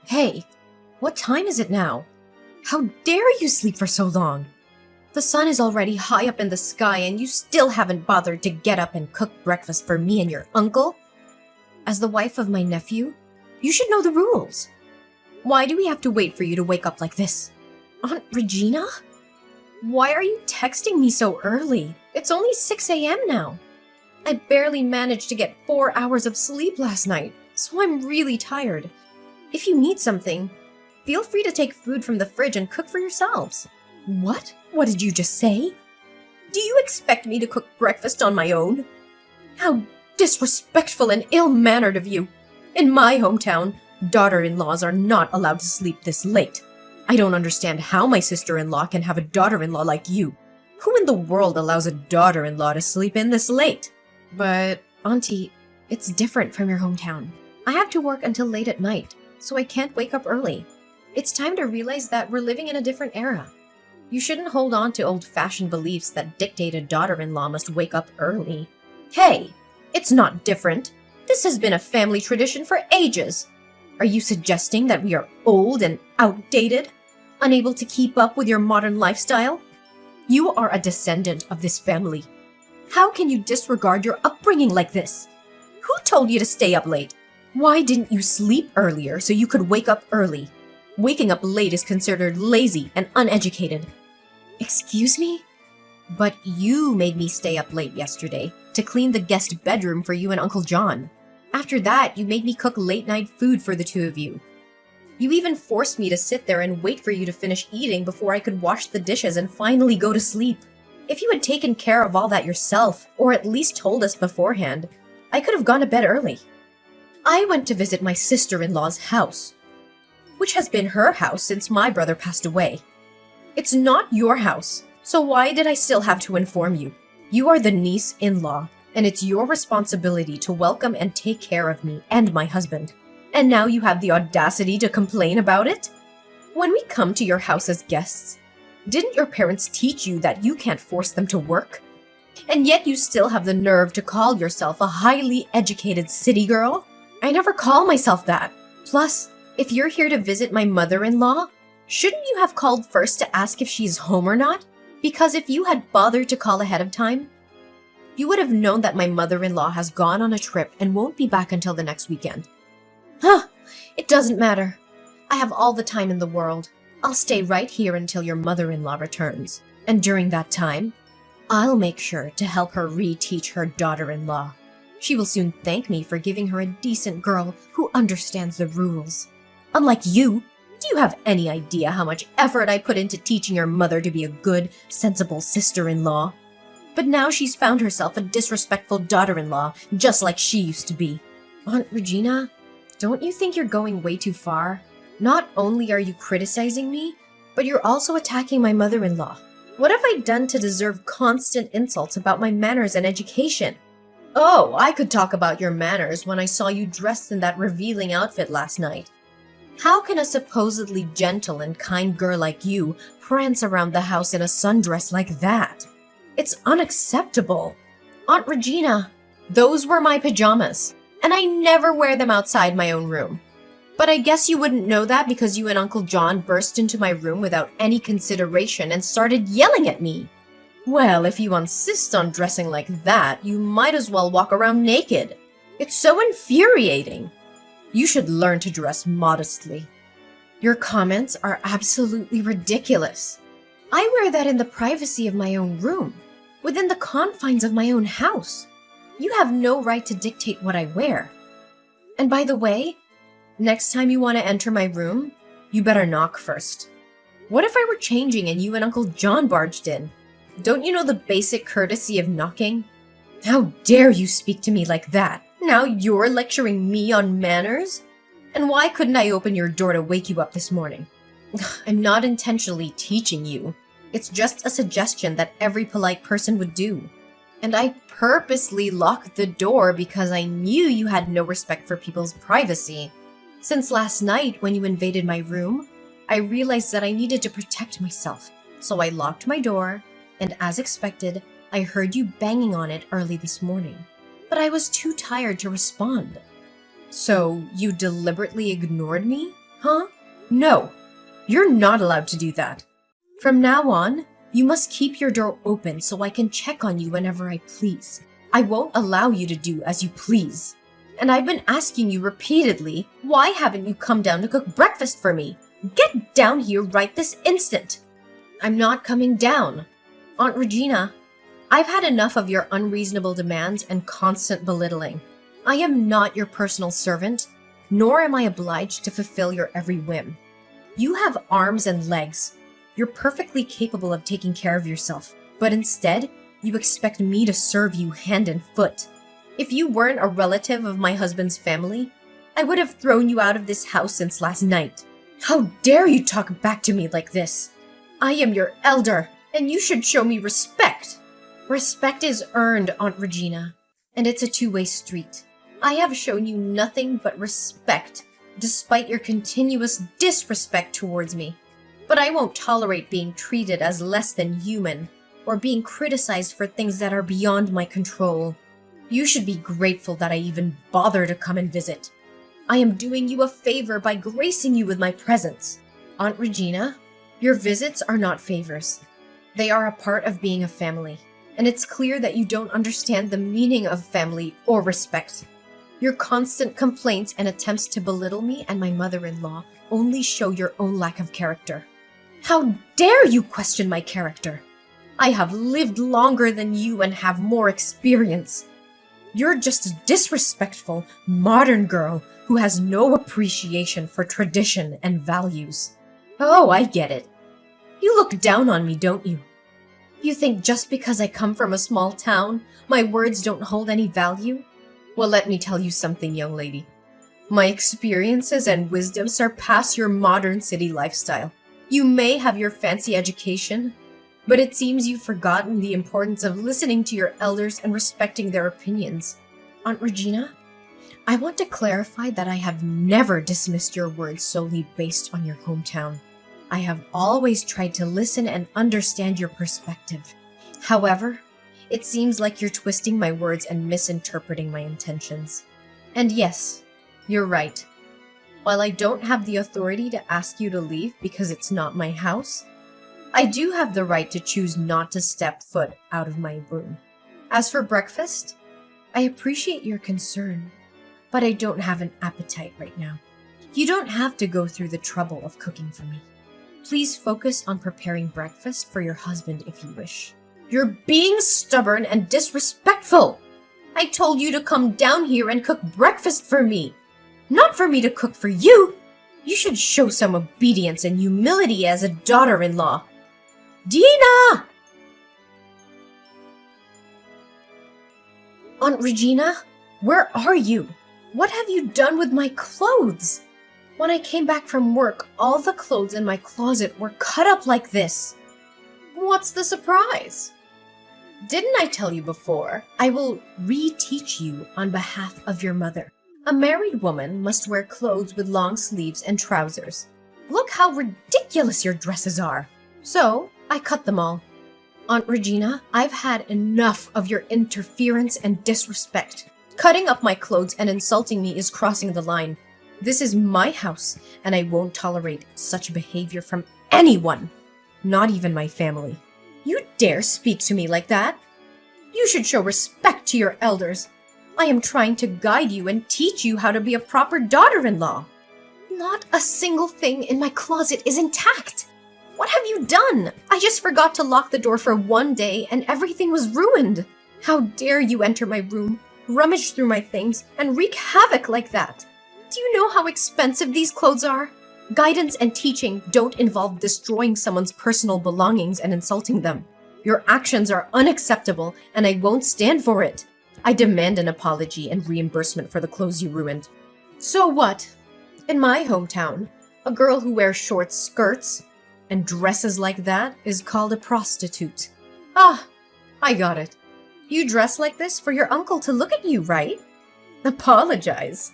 Hey, what time is it now? How dare you sleep for so long? The sun is already high up in the sky and you still haven't bothered to get up and cook breakfast for me and your uncle? As the wife of my nephew, you should know the rules. Why do we have to wait for you to wake up like this? Aunt Regina? Why are you texting me so early? It's only 6 a.m. now. I barely managed to get 4 hours of sleep last night, so I'm really tired. If you need something, feel free to take food from the fridge and cook for yourselves. What? What did you just say? Do you expect me to cook breakfast on my own? How disrespectful and ill-mannered of you. In my hometown, daughter-in-laws are not allowed to sleep this late. I don't understand how my sister-in-law can have a daughter-in-law like you. Who in the world allows a daughter-in-law to sleep in this late? But, Auntie, it's different from your hometown. I have to work until late at night, so I can't wake up early. It's time to realize that we're living in a different era. You shouldn't hold on to old-fashioned beliefs that dictate a daughter-in-law must wake up early. Hey, it's not different. This has been a family tradition for ages. Are you suggesting that we are old and outdated? Unable to keep up with your modern lifestyle? You are a descendant of this family. How can you disregard your upbringing like this? Who told you to stay up late? Why didn't you sleep earlier so you could wake up early? Waking up late is considered lazy and uneducated. Excuse me? But you made me stay up late yesterday to clean the guest bedroom for you and Uncle John. After that, you made me cook late-night food for the two of you. You even forced me to sit there and wait for you to finish eating before I could wash the dishes and finally go to sleep. If you had taken care of all that yourself, or at least told us beforehand, I could have gone to bed early. I went to visit my sister-in-law's house, which has been her house since my brother passed away. It's not your house, so why did I still have to inform you? You are the niece-in-law, and it's your responsibility to welcome and take care of me and my husband. And now you have the audacity to complain about it? When we come to your house as guests, didn't your parents teach you that you can't force them to work? And yet you still have the nerve to call yourself a highly educated city girl? I never call myself that. Plus, if you're here to visit my mother-in-law, shouldn't you have called first to ask if she's home or not? Because if you had bothered to call ahead of time, you would have known that my mother-in-law has gone on a trip and won't be back until the next weekend. Huh, it doesn't matter. I have all the time in the world. I'll stay right here until your mother-in-law returns. And during that time, I'll make sure to help her reteach her daughter-in-law. She will soon thank me for giving her a decent girl who understands the rules. Unlike you, do you have any idea how much effort I put into teaching your mother to be a good, sensible sister-in-law? But now she's found herself a disrespectful daughter-in-law, just like she used to be. Aunt Regina, don't you think you're going way too far? Not only are you criticizing me, but you're also attacking my mother-in-law. What have I done to deserve constant insults about my manners and education? Oh, I could talk about your manners when I saw you dressed in that revealing outfit last night. How can a supposedly gentle and kind girl like you prance around the house in a sundress like that? It's unacceptable. Aunt Regina, those were my pajamas, and I never wear them outside my own room. But I guess you wouldn't know that because you and Uncle John burst into my room without any consideration and started yelling at me. Well, if you insist on dressing like that, you might as well walk around naked. It's so infuriating. You should learn to dress modestly. Your comments are absolutely ridiculous. I wear that in the privacy of my own room, within the confines of my own house. You have no right to dictate what I wear. And by the way, next time you want to enter my room, you better knock first. What if I were changing and you and Uncle John barged in? Don't you know the basic courtesy of knocking? How dare you speak to me like that? Now you're lecturing me on manners? And why couldn't I open your door to wake you up this morning? I'm not intentionally teaching you. It's just a suggestion that every polite person would do. And I purposely locked the door because I knew you had no respect for people's privacy. Since last night when you invaded my room, I realized that I needed to protect myself. So I locked my door, and as expected, I heard you banging on it early this morning. But I was too tired to respond. So you deliberately ignored me? Huh? No, you're not allowed to do that. From now on, you must keep your door open so I can check on you whenever I please. I won't allow you to do as you please. And I've been asking you repeatedly, why haven't you come down to cook breakfast for me? Get down here right this instant. I'm not coming down. Aunt Regina, I've had enough of your unreasonable demands and constant belittling. I am not your personal servant, nor am I obliged to fulfill your every whim. You have arms and legs. You're perfectly capable of taking care of yourself, but instead, you expect me to serve you hand and foot. If you weren't a relative of my husband's family, I would have thrown you out of this house since last night. How dare you talk back to me like this? I am your elder, and you should show me respect. Respect is earned, Aunt Regina, and it's a two-way street. I have shown you nothing but respect, despite your continuous disrespect towards me. But I won't tolerate being treated as less than human, or being criticized for things that are beyond my control. You should be grateful that I even bother to come and visit. I am doing you a favor by gracing you with my presence. Aunt Regina, your visits are not favors. They are a part of being a family, and it's clear that you don't understand the meaning of family or respect. Your constant complaints and attempts to belittle me and my mother-in-law only show your own lack of character. How dare you question my character? I have lived longer than you and have more experience. You're just a disrespectful, modern girl who has no appreciation for tradition and values. Oh, I get it. You look down on me, don't you? You think just because I come from a small town, my words don't hold any value? Well, let me tell you something, young lady. My experiences and wisdom surpass your modern city lifestyle. You may have your fancy education, but it seems you've forgotten the importance of listening to your elders and respecting their opinions. Aunt Regina, I want to clarify that I have never dismissed your words solely based on your hometown. I have always tried to listen and understand your perspective. However, it seems like you're twisting my words and misinterpreting my intentions. And yes, you're right. While I don't have the authority to ask you to leave because it's not my house, I do have the right to choose not to step foot out of my room. As for breakfast, I appreciate your concern, but I don't have an appetite right now. You don't have to go through the trouble of cooking for me. Please focus on preparing breakfast for your husband if you wish. You're being stubborn and disrespectful. I told you to come down here and cook breakfast for me, not for me to cook for you. You should show some obedience and humility as a daughter-in-law. Dina! Aunt Regina, where are you? What have you done with my clothes? When I came back from work, all the clothes in my closet were cut up like this. What's the surprise? Didn't I tell you before? I will reteach you on behalf of your mother. A married woman must wear clothes with long sleeves and trousers. Look how ridiculous your dresses are. So, I cut them all. Aunt Regina, I've had enough of your interference and disrespect. Cutting up my clothes and insulting me is crossing the line. This is my house, and I won't tolerate such behavior from anyone, not even my family. You dare speak to me like that? You should show respect to your elders. I am trying to guide you and teach you how to be a proper daughter-in-law. Not a single thing in my closet is intact. What have you done? I just forgot to lock the door for one day and everything was ruined. How dare you enter my room, rummage through my things, and wreak havoc like that? Do you know how expensive these clothes are? Guidance and teaching don't involve destroying someone's personal belongings and insulting them. Your actions are unacceptable, and I won't stand for it. I demand an apology and reimbursement for the clothes you ruined. So what? In my hometown, a girl who wears short skirts and dresses like that is called a prostitute. Ah, I got it. You dress like this for your uncle to look at you, right? Apologize.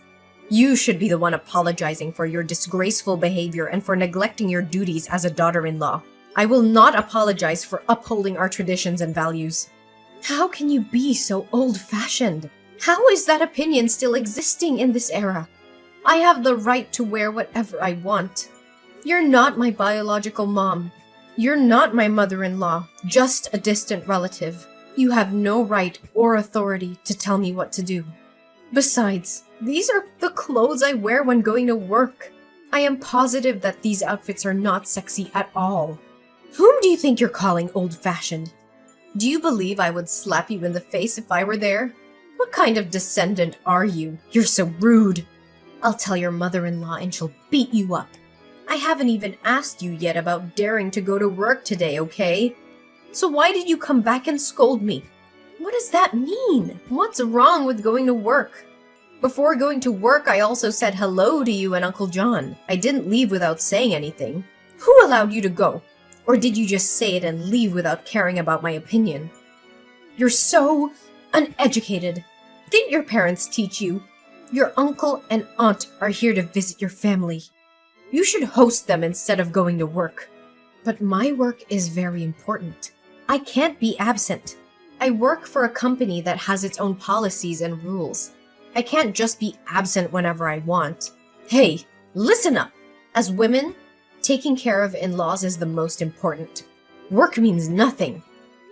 You should be the one apologizing for your disgraceful behavior and for neglecting your duties as a daughter-in-law. I will not apologize for upholding our traditions and values. How can you be so old-fashioned? How is that opinion still existing in this era? I have the right to wear whatever I want. You're not my biological mom. You're not my mother-in-law, just a distant relative. You have no right or authority to tell me what to do. Besides, these are the clothes I wear when going to work. I am positive that these outfits are not sexy at all. Whom do you think you're calling old-fashioned? Do you believe I would slap you in the face if I were there? What kind of descendant are you? You're so rude. I'll tell your mother-in-law and she'll beat you up. I haven't even asked you yet about daring to go to work today, okay? So why did you come back and scold me? What does that mean? What's wrong with going to work? Before going to work, I also said hello to you and Uncle John. I didn't leave without saying anything. Who allowed you to go? Or did you just say it and leave without caring about my opinion? You're so uneducated. Didn't your parents teach you? Your uncle and aunt are here to visit your family. You should host them instead of going to work. But my work is very important. I can't be absent. I work for a company that has its own policies and rules. I can't just be absent whenever I want. Hey, listen up. As women, taking care of in-laws is the most important. Work means nothing.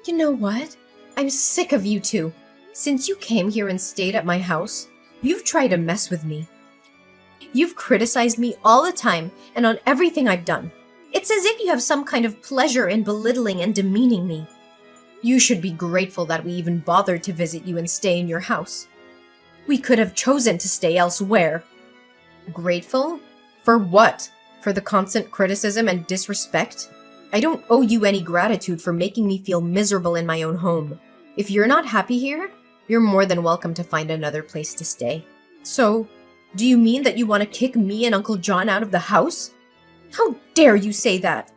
You know what? I'm sick of you two. Since you came here and stayed at my house, you've tried to mess with me. You've criticized me all the time and on everything I've done. It's as if you have some kind of pleasure in belittling and demeaning me. You should be grateful that we even bothered to visit you and stay in your house. We could have chosen to stay elsewhere. Grateful? For what? For the constant criticism and disrespect? I don't owe you any gratitude for making me feel miserable in my own home. If you're not happy here, you're more than welcome to find another place to stay. So, do you mean that you want to kick me and Uncle John out of the house? How dare you say that?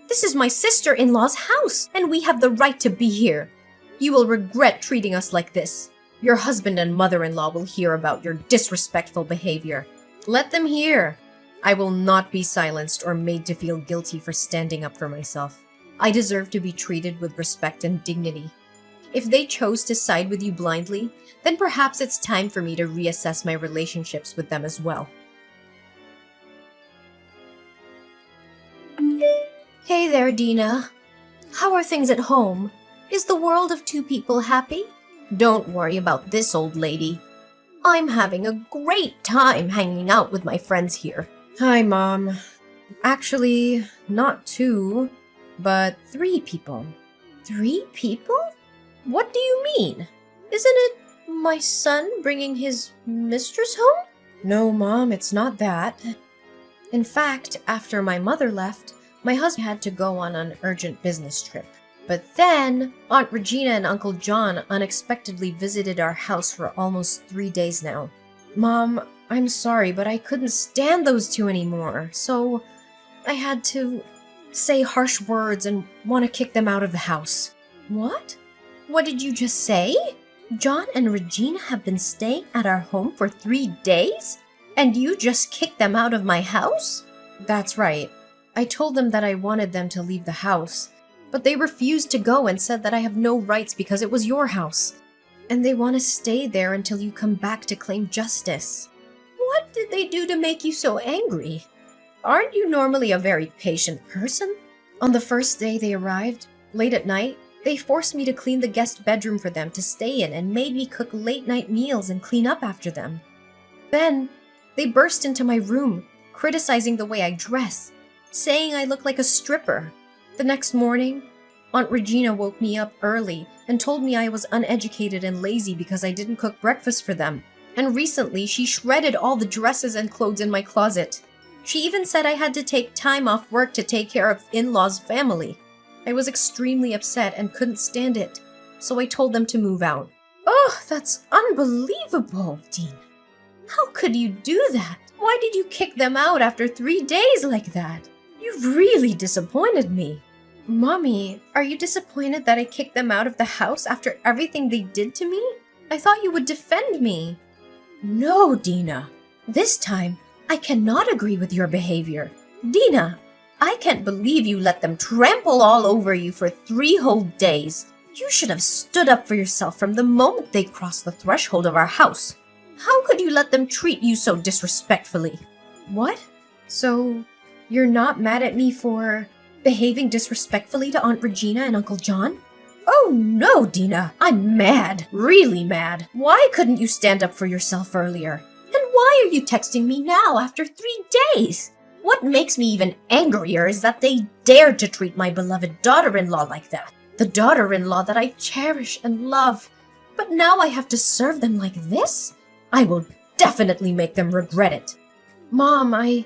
This is my sister-in-law's house, and we have the right to be here. You will regret treating us like this. Your husband and mother-in-law will hear about your disrespectful behavior. Let them hear. I will not be silenced or made to feel guilty for standing up for myself. I deserve to be treated with respect and dignity. If they chose to side with you blindly, then perhaps it's time for me to reassess my relationships with them as well. Hey there, Dina. How are things at home? Is the world of two people happy? Don't worry about this old lady. I'm having a great time hanging out with my friends here. Hi, Mom. Actually, not two, but 3 people. 3 people? What do you mean? Isn't it my son bringing his mistress home? No, Mom, it's not that. In fact, after my mother left, my husband had to go on an urgent business trip. But then, Aunt Regina and Uncle John unexpectedly visited our house for almost 3 days now. Mom, I'm sorry, but I couldn't stand those 2 anymore, so I had to say harsh words and want to kick them out of the house. What? What did you just say? John and Regina have been staying at our home for 3 days? And you just kicked them out of my house? That's right. I told them that I wanted them to leave the house, but they refused to go and said that I have no rights because it was your house. And they want to stay there until you come back to claim justice. What did they do to make you so angry? Aren't you normally a very patient person? On the first day they arrived, late at night, they forced me to clean the guest bedroom for them to stay in and made me cook late-night meals and clean up after them. Then, they burst into my room, criticizing the way I dress, saying I look like a stripper. The next morning, Aunt Regina woke me up early and told me I was uneducated and lazy because I didn't cook breakfast for them. And recently, she shredded all the dresses and clothes in my closet. She even said I had to take time off work to take care of in-laws' family. I was extremely upset and couldn't stand it, so I told them to move out. Oh, that's unbelievable, Dean. How could you do that? Why did you kick them out after 3 days like that? You've really disappointed me. Mommy, are you disappointed that I kicked them out of the house after everything they did to me? I thought you would defend me. No, Dina. This time, I cannot agree with your behavior. Dina, I can't believe you let them trample all over you for 3 whole days. You should have stood up for yourself from the moment they crossed the threshold of our house. How could you let them treat you so disrespectfully? What? So, you're not mad at me for behaving disrespectfully to Aunt Regina and Uncle John? Oh no, Dina! I'm mad. Really mad. Why couldn't you stand up for yourself earlier? And why are you texting me now after 3 days? What makes me even angrier is that they dared to treat my beloved daughter-in-law like that. The daughter-in-law that I cherish and love. But now I have to serve them like this? I will definitely make them regret it. Mom, I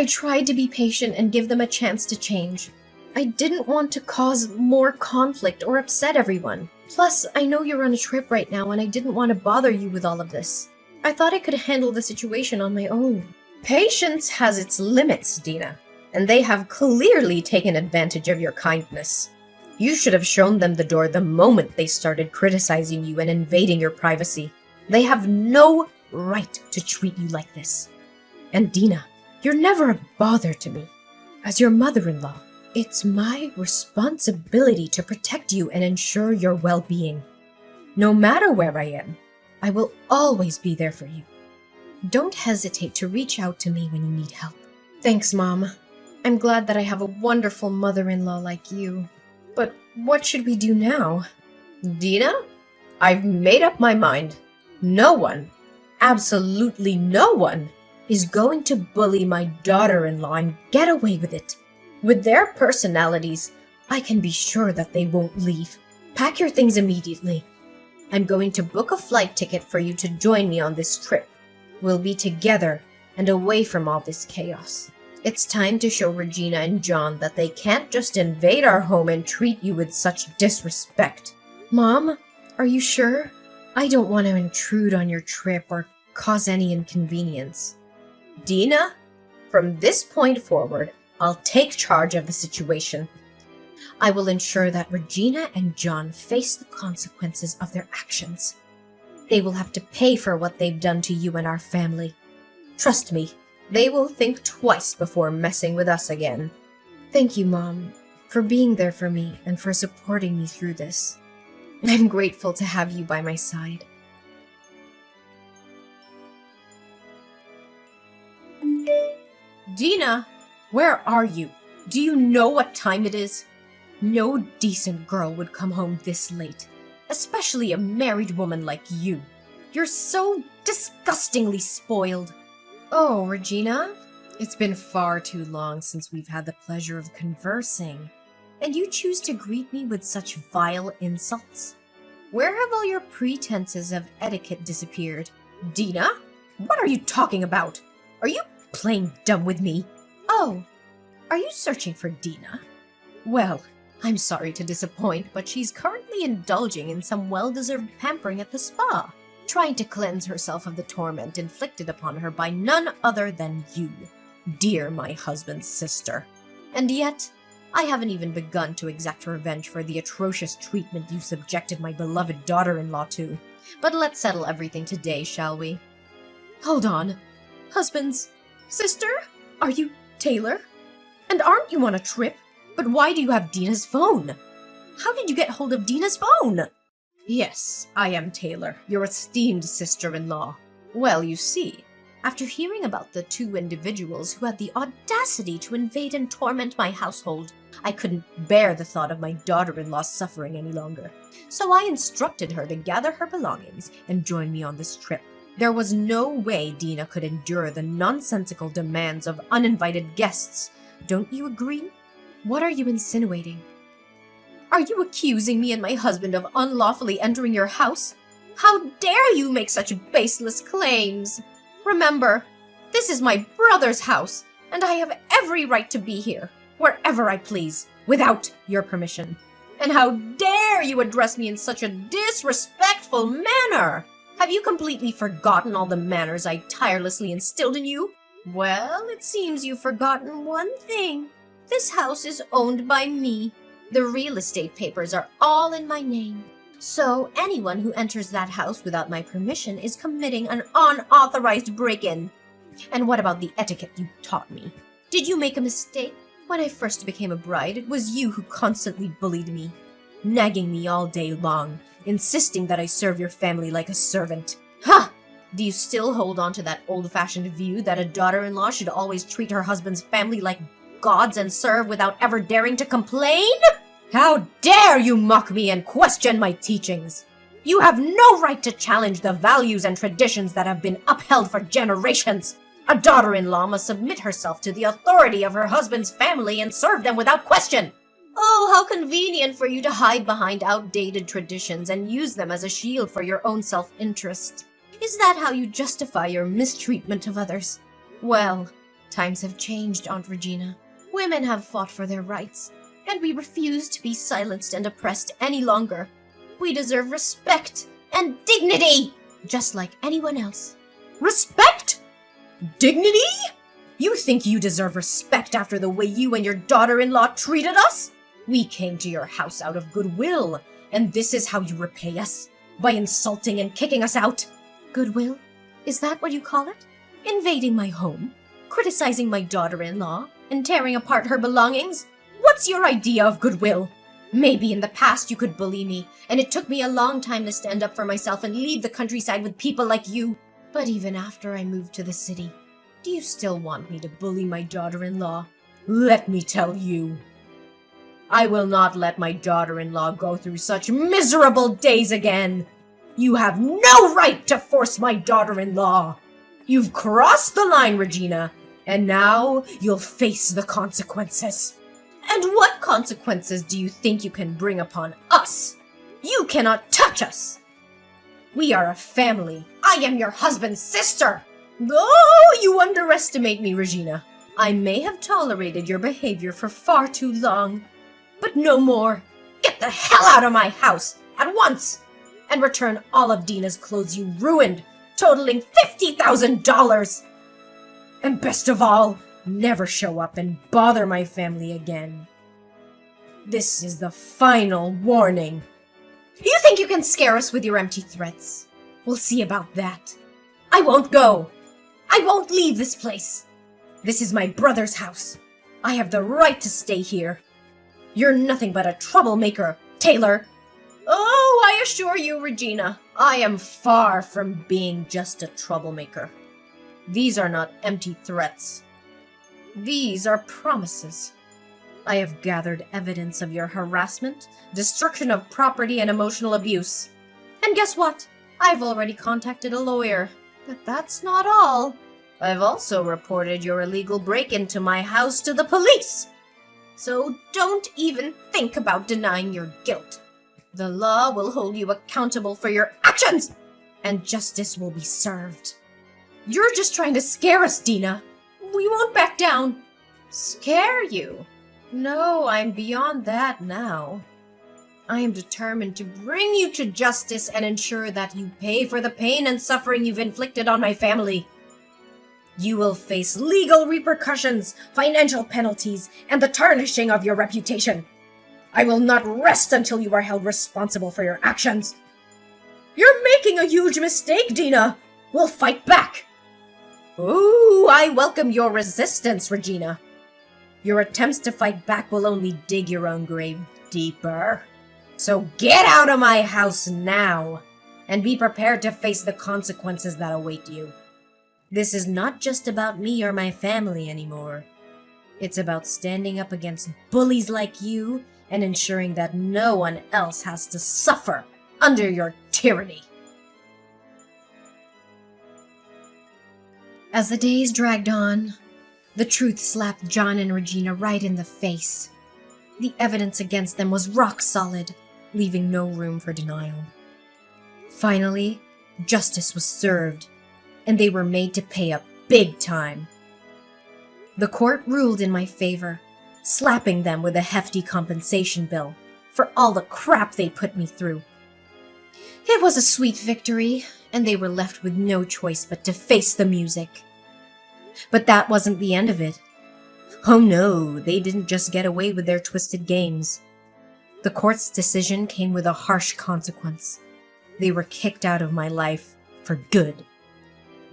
tried to be patient and give them a chance to change. I didn't want to cause more conflict or upset everyone. Plus, I know you're on a trip right now and I didn't want to bother you with all of this. I thought I could handle the situation on my own. Patience has its limits, Dina, and they have clearly taken advantage of your kindness. You should have shown them the door the moment they started criticizing you and invading your privacy. They have no right to treat you like this. And Dina, you're never a bother to me. As your mother-in-law, it's my responsibility to protect you and ensure your well-being. No matter where I am, I will always be there for you. Don't hesitate to reach out to me when you need help. Thanks, Mom. I'm glad that I have a wonderful mother-in-law like you. But what should we do now? Dina, I've made up my mind. No one, absolutely no one, is going to bully my daughter-in-law and get away with it. With their personalities, I can be sure that they won't leave. Pack your things immediately. I'm going to book a flight ticket for you to join me on this trip. We'll be together and away from all this chaos. It's time to show Regina and John that they can't just invade our home and treat you with such disrespect. Mom, are you sure? I don't want to intrude on your trip or cause any inconvenience. Dina, from this point forward, I'll take charge of the situation. I will ensure that Regina and John face the consequences of their actions. They will have to pay for what they've done to you and our family. Trust me, they will think twice before messing with us again. Thank you, Mom, for being there for me and for supporting me through this. I'm grateful to have you by my side. Dina, where are you? Do you know what time it is? No decent girl would come home this late, especially a married woman like you. You're so disgustingly spoiled. Oh, Regina, it's been far too long since we've had the pleasure of conversing, and you choose to greet me with such vile insults? Where have all your pretenses of etiquette disappeared? Dina, what are you talking about? Are you playing dumb with me? Oh, are you searching for Dina? Well, I'm sorry to disappoint, but she's currently indulging in some well-deserved pampering at the spa, trying to cleanse herself of the torment inflicted upon her by none other than you, dear my husband's sister. And yet, I haven't even begun to exact revenge for the atrocious treatment you subjected my beloved daughter-in-law to. But let's settle everything today, shall we? Hold on. Husband's sister? Are you Taylor? And aren't you on a trip? But why do you have Dina's phone? How did you get hold of Dina's phone? Yes, I am Taylor, your esteemed sister-in-law. Well, you see, after hearing about the two individuals who had the audacity to invade and torment my household, I couldn't bear the thought of my daughter-in-law suffering any longer. So I instructed her to gather her belongings and join me on this trip. There was no way Dina could endure the nonsensical demands of uninvited guests. Don't you agree? What are you insinuating? Are you accusing me and my husband of unlawfully entering your house? How dare you make such baseless claims? Remember, this is my brother's house, and I have every right to be here, wherever I please, without your permission. And how dare you address me in such a disrespectful manner? Have you completely forgotten all the manners I tirelessly instilled in you? Well, it seems you've forgotten one thing. This house is owned by me. The real estate papers are all in my name. So anyone who enters that house without my permission is committing an unauthorized break-in. And what about the etiquette you taught me? Did you make a mistake? When I first became a bride, it was you who constantly bullied me, nagging me all day long, insisting that I serve your family like a servant. Ha! Do you still hold on to that old-fashioned view that a daughter-in-law should always treat her husband's family like gods and serve without ever daring to complain? How dare you mock me and question my teachings? You have no right to challenge the values and traditions that have been upheld for generations. A daughter-in-law must submit herself to the authority of her husband's family and serve them without question. Oh, how convenient for you to hide behind outdated traditions and use them as a shield for your own self-interest. Is that how you justify your mistreatment of others? Well, times have changed, Aunt Regina. Women have fought for their rights, and we refuse to be silenced and oppressed any longer. We deserve respect and dignity, just like anyone else. Respect? Dignity? You think you deserve respect after the way you and your daughter-in-law treated us? We came to your house out of goodwill, and this is how you repay us, by insulting and kicking us out. Goodwill? Is that what you call it? Invading my home, criticizing my daughter-in-law, and tearing apart her belongings? What's your idea of goodwill? Maybe in the past you could bully me, and it took me a long time to stand up for myself and leave the countryside with people like you. But even after I moved to the city, do you still want me to bully my daughter-in-law? Let me tell you, I will not let my daughter-in-law go through such miserable days again. You have no right to force my daughter-in-law. You've crossed the line, Regina, and now you'll face the consequences. And what consequences do you think you can bring upon us? You cannot touch us. We are a family. I am your husband's sister. Oh, you underestimate me, Regina. I may have tolerated your behavior for far too long, but no more. Get the hell out of my house at once and return all of Dina's clothes you ruined, totaling $50,000. And best of all, never show up and bother my family again. This is the final warning. You think you can scare us with your empty threats? We'll see about that. I won't go. I won't leave this place. This is my brother's house. I have the right to stay here. You're nothing but a troublemaker, Taylor. Oh, I assure you, Regina, I am far from being just a troublemaker. These are not empty threats. These are promises. I have gathered evidence of your harassment, destruction of property, and emotional abuse. And guess what? I've already contacted a lawyer. But that's not all. I've also reported your illegal break-in to my house to the police. So don't even think about denying your guilt. The law will hold you accountable for your actions, and justice will be served. You're just trying to scare us, Dina. We won't back down. Scare you? No, I'm beyond that now. I am determined to bring you to justice and ensure that you pay for the pain and suffering you've inflicted on my family. You will face legal repercussions, financial penalties, and the tarnishing of your reputation. I will not rest until you are held responsible for your actions. You're making a huge mistake, Dina. We'll fight back. Ooh, I welcome your resistance, Regina. Your attempts to fight back will only dig your own grave deeper. So get out of my house now, and be prepared to face the consequences that await you. This is not just about me or my family anymore. It's about standing up against bullies like you and ensuring that no one else has to suffer under your tyranny. As the days dragged on, the truth slapped John and Regina right in the face. The evidence against them was rock solid, leaving no room for denial. Finally, justice was served, and they were made to pay up big time. The court ruled in my favor, slapping them with a hefty compensation bill for all the crap they put me through. It was a sweet victory, and they were left with no choice but to face the music. But that wasn't the end of it. Oh no, they didn't just get away with their twisted games. The court's decision came with a harsh consequence. They were kicked out of my life for good.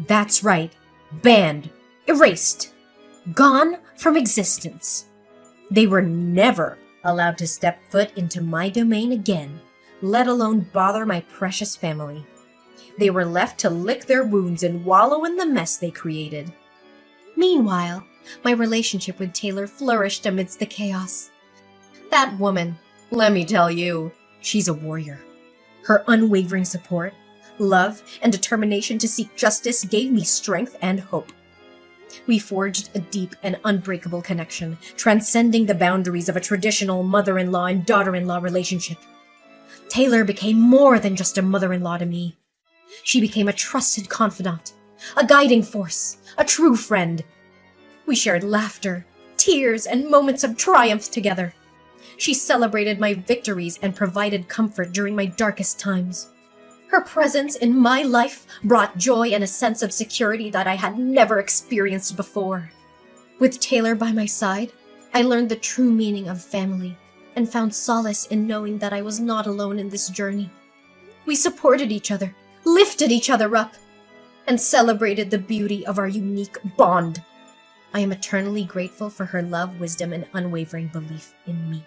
That's right, banned, erased, gone from existence. They were never allowed to step foot into my domain again, let alone bother my precious family. They were left to lick their wounds and wallow in the mess they created. Meanwhile, my relationship with Taylor flourished amidst the chaos. That woman, let me tell you, she's a warrior. Her unwavering support, love, and determination to seek justice gave me strength and hope. We forged a deep and unbreakable connection, transcending the boundaries of a traditional mother-in-law and daughter-in-law relationship. Taylor became more than just a mother-in-law to me. She became a trusted confidant, a guiding force, a true friend. We shared laughter, tears, and moments of triumph together. She celebrated my victories and provided comfort during my darkest times. Her presence in my life brought joy and a sense of security that I had never experienced before. With Taylor by my side, I learned the true meaning of family and found solace in knowing that I was not alone in this journey. We supported each other, lifted each other up, and celebrated the beauty of our unique bond. I am eternally grateful for her love, wisdom, and unwavering belief in me.